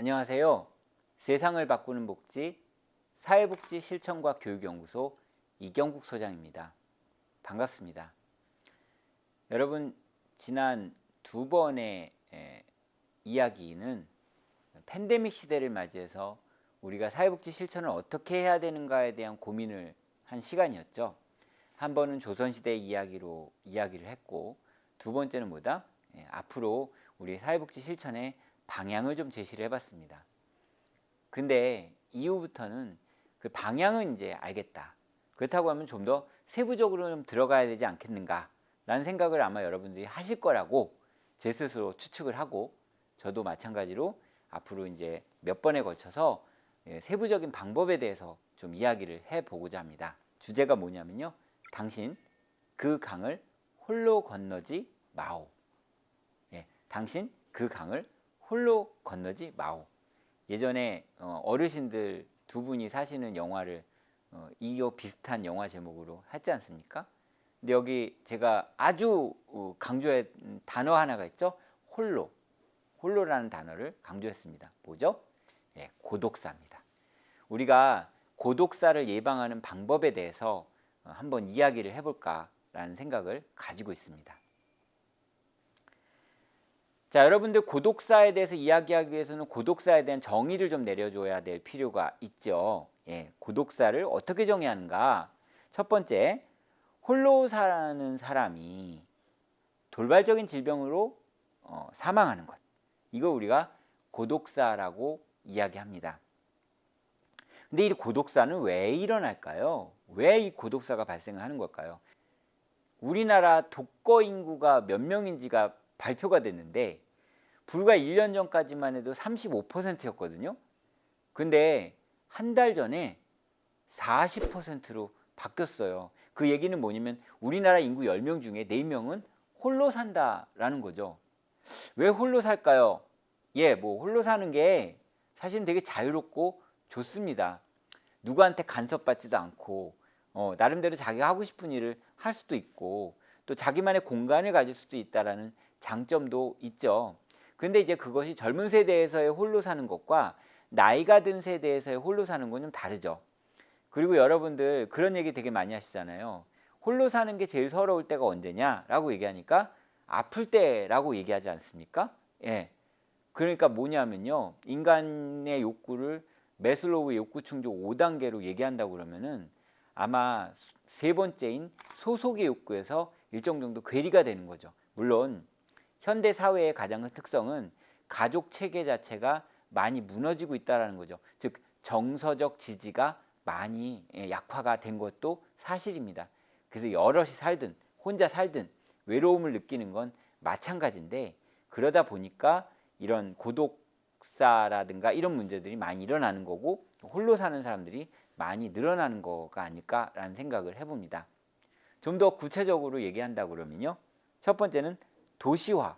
안녕하세요. 세상을 바꾸는 복지, 사회복지 실천과 교육연구소 이경국 소장입니다. 반갑습니다. 여러분, 지난 두 번의 이야기는 팬데믹 시대를 맞이해서 우리가 사회복지 실천을 어떻게 해야 되는가에 대한 고민을 한 시간이었죠. 한 번은 조선시대 이야기를 했고, 두 번째는 뭐다? 앞으로 우리 사회복지 실천의 방향을 좀 제시를 해봤습니다. 근데 이후부터는 그 방향은 이제 알겠다. 그렇다고 하면 좀 더 세부적으로 좀 들어가야 되지 않겠는가 라는 생각을 아마 여러분들이 하실 거라고 제 스스로 추측을 하고, 저도 마찬가지로 앞으로 이제 몇 번에 걸쳐서 세부적인 방법에 대해서 좀 이야기를 해보고자 합니다. 주제가 뭐냐면요, 당신 그 강을 홀로 건너지 마오. 당신 그 강을 홀로 건너지 마오. 예전에 어르신들 두 분이 사시는 영화를 이거 비슷한 영화 제목으로 했지 않습니까? 근데 여기 제가 아주 강조한 단어 하나가 있죠. 홀로라는 단어를 강조했습니다. 뭐죠? 고독사입니다. 우리가 고독사를 예방하는 방법에 대해서 한번 이야기를 해볼까라는 생각을 가지고 있습니다. 자, 여러분들 고독사에 대해서 이야기하기 위해서는 고독사에 대한 정의를 좀 내려줘야 될 필요가 있죠. 고독사를 어떻게 정의해야 하는가? 첫 번째, 홀로 사는 사람이 돌발적인 질병으로 사망하는 것. 이거 우리가 고독사라고 이야기합니다. 근데 이 고독사는 왜 일어날까요? 왜 이 고독사가 발생하는 걸까요? 우리나라 독거 인구가 몇 명인지가 발표가 됐는데 불과 1년 전까지만 해도 35%였거든요. 근데 한 달 전에 40%로 바뀌었어요. 그 얘기는 뭐냐면 우리나라 인구 10명 중에 4명은 홀로 산다라는 거죠. 왜 홀로 살까요? 뭐 홀로 사는 게 사실은 되게 자유롭고 좋습니다. 누구한테 간섭받지도 않고 나름대로 자기가 하고 싶은 일을 할 수도 있고, 또 자기만의 공간을 가질 수도 있다라는 장점도 있죠. 근데 이제 그것이 젊은 세대에서의 홀로 사는 것과 나이가 든 세대에서의 홀로 사는 건 좀 다르죠. 그리고 여러분들 그런 얘기 되게 많이 하시잖아요. 홀로 사는 게 제일 서러울 때가 언제냐라고 얘기하니까 아플 때라고 얘기하지 않습니까? 그러니까 뭐냐면요, 인간의 욕구를 매슬로우의 욕구 충족 5단계로 얘기한다고 그러면은 아마 세 번째인 소속의 욕구에서 일정 정도 괴리가 되는 거죠. 물론 현대 사회의 가장 큰 특성은 가족 체계 자체가 많이 무너지고 있다는 거죠. 즉 정서적 지지가 많이 약화가 된 것도 사실입니다. 그래서 여럿이 살든 혼자 살든 외로움을 느끼는 건 마찬가지인데, 그러다 보니까 이런 고독사라든가 이런 문제들이 많이 일어나는 거고, 홀로 사는 사람들이 많이 늘어나는 거가 아닐까라는 생각을 해봅니다. 좀 더 구체적으로 얘기한다 그러면요, 첫 번째는 도시로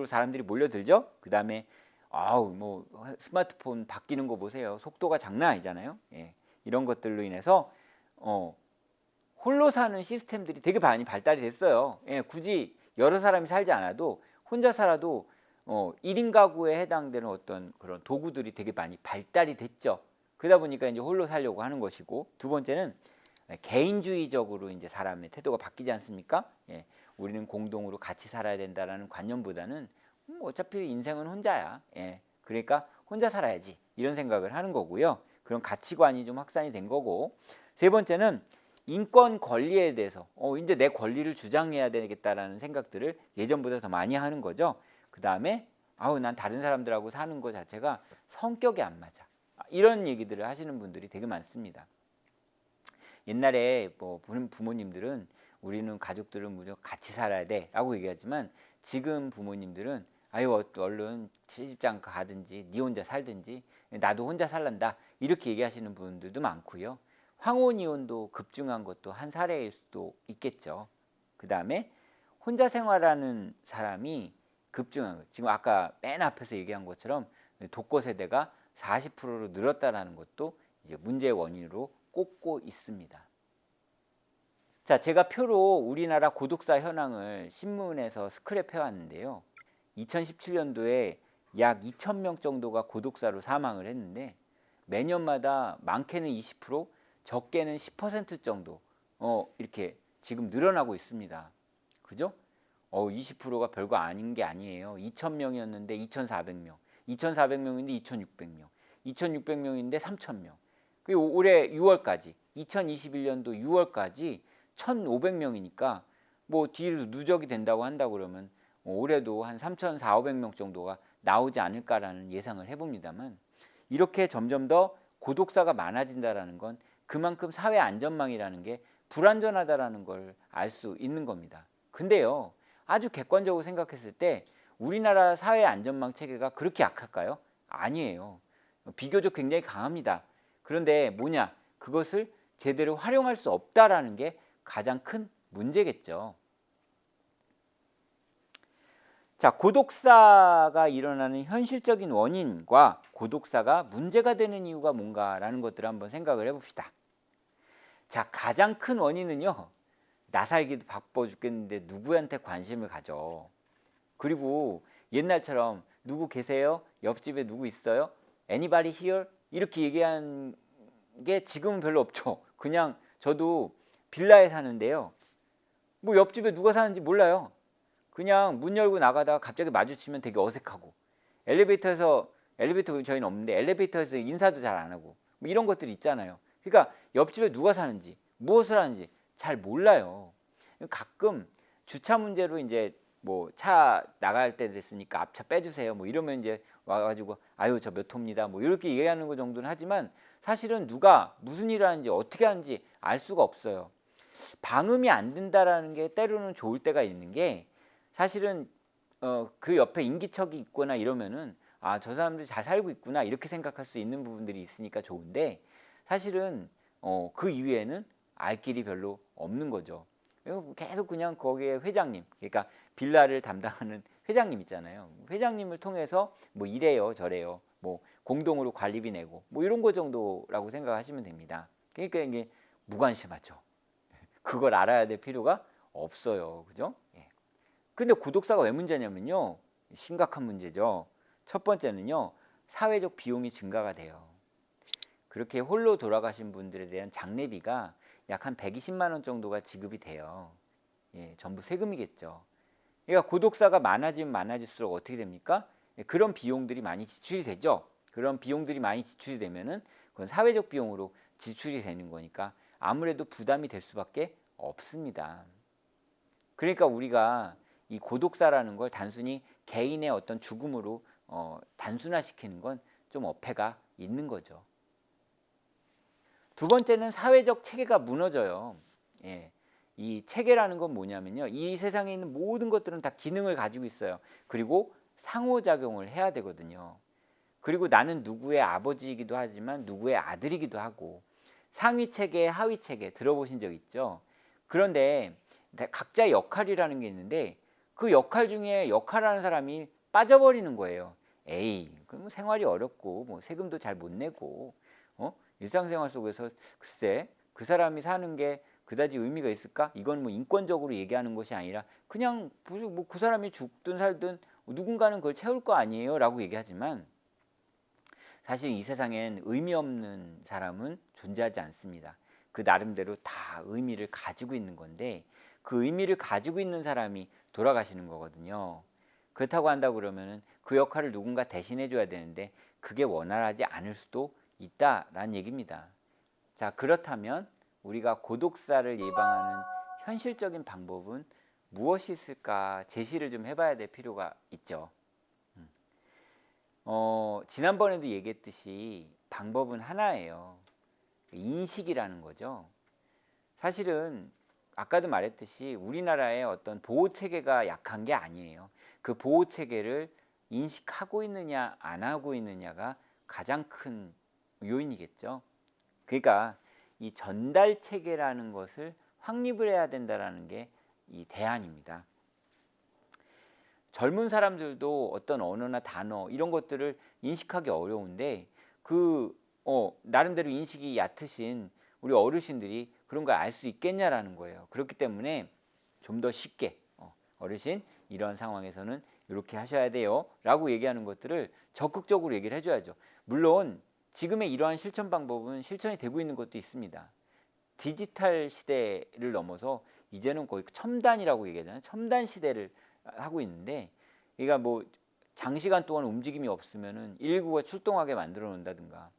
사람들이 몰려들죠. 그 다음에 뭐 스마트폰 바뀌는 거 보세요. 속도가 장난 아니잖아요. 이런 것들로 인해서 홀로 사는 시스템들이 되게 많이 발달이 됐어요. 굳이 여러 사람이 살지 않아도 혼자 살아도 1인 가구에 해당되는 어떤 그런 도구들이 되게 많이 발달이 됐죠. 그러다 보니까 이제 홀로 살려고 하는 것이고, 두 번째는 개인주의적으로 이제 사람의 태도가 바뀌지 않습니까? 우리는 공동으로 같이 살아야 된다라는 관념보다는 어차피 인생은 혼자야. 그러니까 혼자 살아야지, 이런 생각을 하는 거고요. 그런 가치관이 좀 확산이 된 거고, 세 번째는 인권 권리에 대해서 이제 내 권리를 주장해야 되겠다라는 생각들을 예전보다 더 많이 하는 거죠. 그 다음에 난 다른 사람들하고 사는 것 자체가 성격이 안 맞아, 이런 얘기들을 하시는 분들이 되게 많습니다. 옛날에 뭐 부모님들은 우리는 가족들은 무조건 같이 살아야 돼 라고 얘기하지만, 지금 부모님들은 얼른 시집장 가든지 니 혼자 살든지 나도 혼자 살란다, 이렇게 얘기하시는 분들도 많고요. 황혼이혼도 급증한 것도 한 사례일 수도 있겠죠. 그 다음에 혼자 생활하는 사람이 급증한 것, 지금 아까 맨 앞에서 얘기한 것처럼 독거 세대가 40%로 늘었다는 것도 이제 문제의 원인으로 꼽고 있습니다. 자, 제가 표로 우리나라 고독사 현황을 신문에서 스크랩해 왔는데요. 2017년도에 약 2,000명 정도가 고독사로 사망을 했는데 매년마다 많게는 20%, 적게는 10% 정도 이렇게 지금 늘어나고 있습니다. 그죠? 20%가 별거 아닌 게 아니에요. 2,000명이었는데 2,400명, 2,400명인데 2,600명, 2,600명인데 3,000명. 그리고 올해 6월까지, 2021년도 6월까지 1,500명이니까 뭐 뒤로 누적이 된다고 한다 그러면 올해도 한 3,400명 정도가 나오지 않을까라는 예상을 해봅니다만, 이렇게 점점 더 고독사가 많아진다라는 건 그만큼 사회 안전망이라는 게 불안전하다라는 걸 알 수 있는 겁니다. 근데요, 아주 객관적으로 생각했을 때 우리나라 사회 안전망 체계가 그렇게 약할까요? 아니에요. 비교적 굉장히 강합니다. 그런데 뭐냐? 그것을 제대로 활용할 수 없다라는 게 가장 큰 문제겠죠. 자, 고독사가 일어나는 현실적인 원인과 고독사가 문제가 되는 이유가 뭔가라는 것들을 한번 생각을 해봅시다. 자, 가장 큰 원인은요, 나 살기도 바빠 죽겠는데 누구한테 관심을 가져. 그리고 옛날처럼 누구 계세요? 옆집에 누구 있어요? Anybody here? 이렇게 얘기한 게 지금은 별로 없죠. 그냥 저도 빌라에 사는데요, 뭐 옆집에 누가 사는지 몰라요. 그냥 문 열고 나가다가 갑자기 마주치면 되게 어색하고, 엘리베이터 저희는 없는데 엘리베이터에서 인사도 잘 안 하고 뭐 이런 것들이 있잖아요. 그러니까 옆집에 누가 사는지 무엇을 하는지 잘 몰라요. 가끔 주차 문제로 이제 뭐 차 나갈 때 됐으니까 앞차 빼주세요 뭐 이러면 이제 와가지고 아유 저 몇 호입니다 뭐 이렇게 얘기하는 거 정도는 하지만, 사실은 누가 무슨 일을 하는지 어떻게 하는지 알 수가 없어요. 방음이 안 된다라는 게 때로는 좋을 때가 있는 게, 사실은 그 옆에 인기척이 있거나 이러면은 아, 저 사람들이 잘 살고 있구나 이렇게 생각할 수 있는 부분들이 있으니까 좋은데, 사실은 그 이외에는 알 길이 별로 없는 거죠. 계속 그냥 거기에 회장님, 그러니까 빌라를 담당하는 회장님 있잖아요. 회장님을 통해서 뭐 이래요 저래요 뭐 공동으로 관리비 내고 뭐 이런 거 정도라고 생각하시면 됩니다. 그러니까 이게 무관심하죠. 그걸 알아야 될 필요가 없어요. 그죠? 예. 근데 고독사가 왜 문제냐면요, 심각한 문제죠. 첫 번째는요, 사회적 비용이 증가가 돼요. 그렇게 홀로 돌아가신 분들에 대한 장례비가 약 한 120만 원 정도가 지급이 돼요. 예, 전부 세금이겠죠. 그러니까 고독사가 많아지면 많아질수록 어떻게 됩니까? 예, 그런 비용들이 많이 지출이 되죠. 그런 비용들이 많이 지출이 되면은 그건 사회적 비용으로 지출이 되는 거니까 아무래도 부담이 될 수밖에 없습니다. 그러니까 우리가 이 고독사라는 걸 단순히 개인의 어떤 죽음으로 단순화시키는 건 좀 어폐가 있는 거죠. 두 번째는 사회적 체계가 무너져요. 예. 이 체계라는 건 뭐냐면요, 이 세상에 있는 모든 것들은 다 기능을 가지고 있어요. 그리고 상호작용을 해야 되거든요. 그리고 나는 누구의 아버지이기도 하지만 누구의 아들이기도 하고, 상위 체계, 하위 체계 들어보신 적 있죠? 그런데 각자의 역할이라는 게 있는데 그 역할 중에 역할하는 사람이 빠져버리는 거예요. 에이, 그럼 생활이 어렵고 뭐 세금도 잘 못 내고 일상생활 속에서 글쎄 그 사람이 사는 게 그다지 의미가 있을까? 이건 뭐 인권적으로 얘기하는 것이 아니라 그냥 뭐 그 사람이 죽든 살든 누군가는 그걸 채울 거 아니에요 라고 얘기하지만, 사실 이 세상엔 의미 없는 사람은 존재하지 않습니다. 그 나름대로 다 의미를 가지고 있는 건데, 그 의미를 가지고 있는 사람이 돌아가시는 거거든요. 그렇다고 한다 그러면은 그 역할을 누군가 대신해 줘야 되는데 그게 원활하지 않을 수도 있다라는 얘기입니다. 자, 그렇다면 우리가 고독사를 예방하는 현실적인 방법은 무엇이 있을까 제시를 좀 해봐야 될 필요가 있죠. 지난번에도 얘기했듯이 방법은 하나예요. 인식이라는 거죠. 사실은 아까도 말했듯이 우리나라의 어떤 보호 체계가 약한 게 아니에요. 그 보호 체계를 인식하고 있느냐 안 하고 있느냐가 가장 큰 요인이겠죠. 그러니까 이 전달 체계라는 것을 확립을 해야 된다라는 게 이 대안입니다. 젊은 사람들도 어떤 언어나 단어 이런 것들을 인식하기 어려운데 나름대로 인식이 얕으신 우리 어르신들이 그런 걸 알 수 있겠냐라는 거예요. 그렇기 때문에 좀 더 쉽게 어르신 이런 상황에서는 이렇게 하셔야 돼요 라고 얘기하는 것들을 적극적으로 얘기를 해줘야죠. 물론 지금의 이러한 실천 방법은 실천이 되고 있는 것도 있습니다. 디지털 시대를 넘어서 이제는 거의 첨단이라고 얘기하잖아요. 첨단 시대를 하고 있는데, 그러니까 뭐 장시간 동안 움직임이 없으면은 119가 출동하게 만들어 놓는다든가,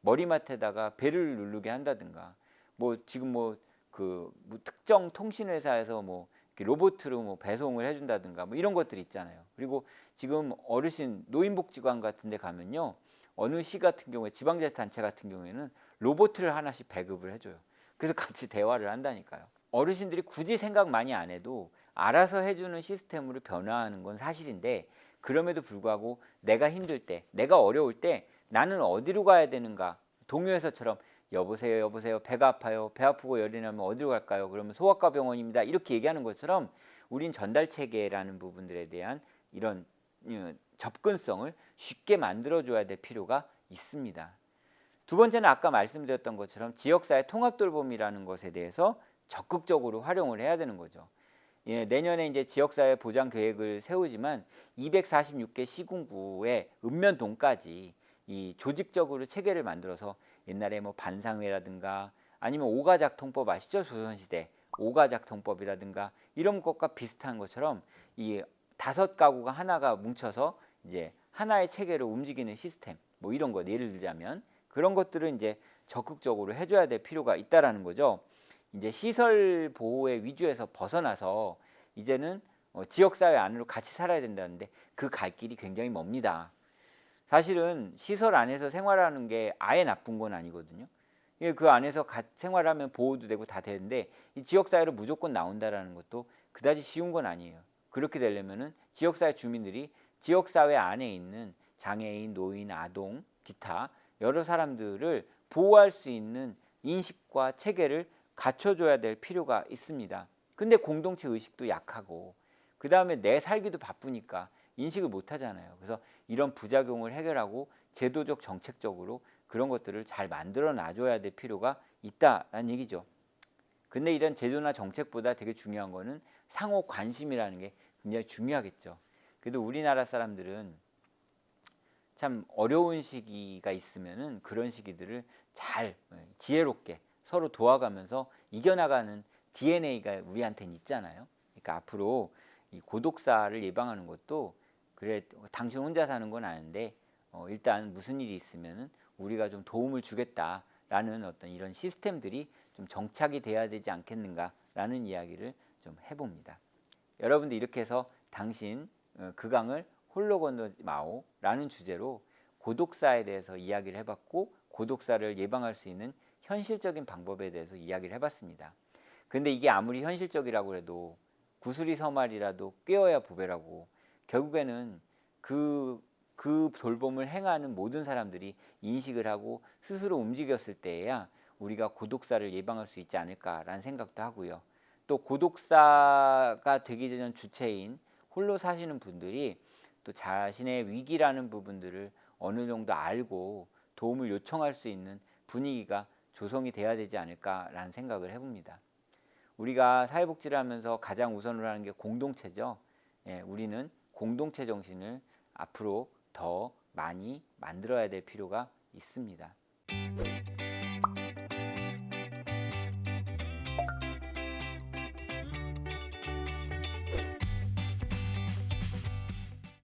머리맡에다가 벨을 누르게 한다든가, 뭐 지금 뭐 뭐 특정 통신 회사에서 뭐 로봇으로 뭐 배송을 해준다든가 뭐 이런 것들이 있잖아요. 그리고 지금 어르신 노인복지관 같은 데 가면요, 어느 시 같은 경우에 지방자치단체 같은 경우에는 로봇을 하나씩 배급을 해줘요. 그래서 같이 대화를 한다니까요. 어르신들이 굳이 생각 많이 안 해도 알아서 해주는 시스템으로 변화하는 건 사실인데, 그럼에도 불구하고 내가 힘들 때, 내가 어려울 때 나는 어디로 가야 되는가, 동요에서처럼 여보세요 여보세요 배가 아파요, 배 아프고 열이 나면 어디로 갈까요? 그러면 소아과 병원입니다 이렇게 얘기하는 것처럼 우린 전달 체계라는 부분들에 대한 이런 접근성을 쉽게 만들어 줘야 될 필요가 있습니다. 두 번째는 아까 말씀드렸던 것처럼 지역사회 통합 돌봄이라는 것에 대해서 적극적으로 활용을 해야 되는 거죠. 예, 내년에 이제 지역사회 보장 계획을 세우지만 246개 시군구의 읍면동까지 이 조직적으로 체계를 만들어서, 옛날에 뭐 반상회라든가 아니면 오가작통법 아시죠? 조선시대 오가작통법이라든가 이런 것과 비슷한 것처럼 이 5가구가 하나가 뭉쳐서 이제 하나의 체계로 움직이는 시스템, 뭐 이런 것 예를 들자면 그런 것들을 이제 적극적으로 해줘야 될 필요가 있다라는 거죠. 이제 시설 보호의 위주에서 벗어나서 이제는 지역사회 안으로 같이 살아야 된다는데 그 갈 길이 굉장히 멉니다. 사실은 시설 안에서 생활하는 게 아예 나쁜 건 아니거든요. 그 안에서 생활하면 보호도 되고 다 되는데, 이 지역사회로 무조건 나온다라는 것도 그다지 쉬운 건 아니에요. 그렇게 되려면은 지역사회 주민들이 지역사회 안에 있는 장애인, 노인, 아동, 기타 여러 사람들을 보호할 수 있는 인식과 체계를 갖춰줘야 될 필요가 있습니다. 근데 공동체 의식도 약하고 그 다음에 내 살기도 바쁘니까 인식을 못 하잖아요. 그래서 이런 부작용을 해결하고 제도적 정책적으로 그런 것들을 잘 만들어 놔줘야 될 필요가 있다라는 얘기죠. 근데 이런 제도나 정책보다 되게 중요한 거는 상호 관심이라는 게 굉장히 중요하겠죠. 그래도 우리나라 사람들은 참 어려운 시기가 있으면은 그런 시기들을 잘 지혜롭게 서로 도와가면서 이겨나가는 DNA가 우리한테는 있잖아요. 그러니까 앞으로 이 고독사를 예방하는 것도, 그래 당신 혼자 사는 건 아는데 일단 무슨 일이 있으면은 우리가 좀 도움을 주겠다라는 어떤 이런 시스템들이 좀 정착이 돼야 되지 않겠는가라는 이야기를 좀 해봅니다. 여러분들 이렇게 해서 당신 그강을 홀로 건너지 마오라는 주제로 고독사에 대해서 이야기를 해봤고, 고독사를 예방할 수 있는 현실적인 방법에 대해서 이야기를 해봤습니다. 근데 이게 아무리 현실적이라고 해도 구슬이 서말이라도 꿰어야 보배라고, 결국에는 그 돌봄을 행하는 모든 사람들이 인식을 하고 스스로 움직였을 때에야 우리가 고독사를 예방할 수 있지 않을까라는 생각도 하고요. 또 고독사가 되기 전 주체인 홀로 사시는 분들이 또 자신의 위기라는 부분들을 어느 정도 알고 도움을 요청할 수 있는 분위기가 조성이 돼야 되지 않을까라는 생각을 해봅니다. 우리가 사회복지를 하면서 가장 우선으로 하는 게 공동체죠. 예, 우리는 공동체 정신을 앞으로 더 많이 만들어야 될 필요가 있습니다.